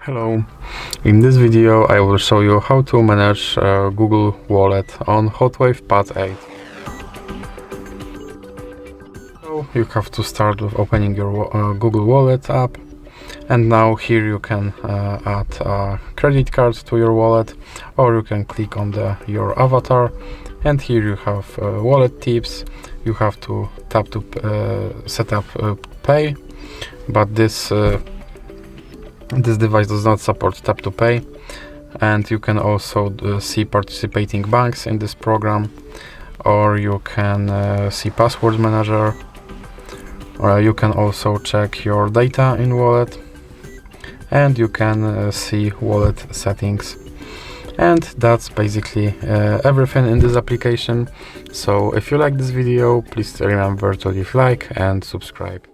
Hello, in this video I will show you how to manage Google Wallet on HOTWAV Pad 8. So you have to start with opening your Google Wallet app, and now here you can add a credit card to your wallet, or you can click on your avatar, and here you have wallet tips. You have to tap to set up pay, but this device does not support tap to pay, and you can also see participating banks in this program, or you can see password manager, or you can also check your data in wallet, and you can see wallet settings. And that's basically everything in this application. So if you like this video, please remember to leave like and subscribe.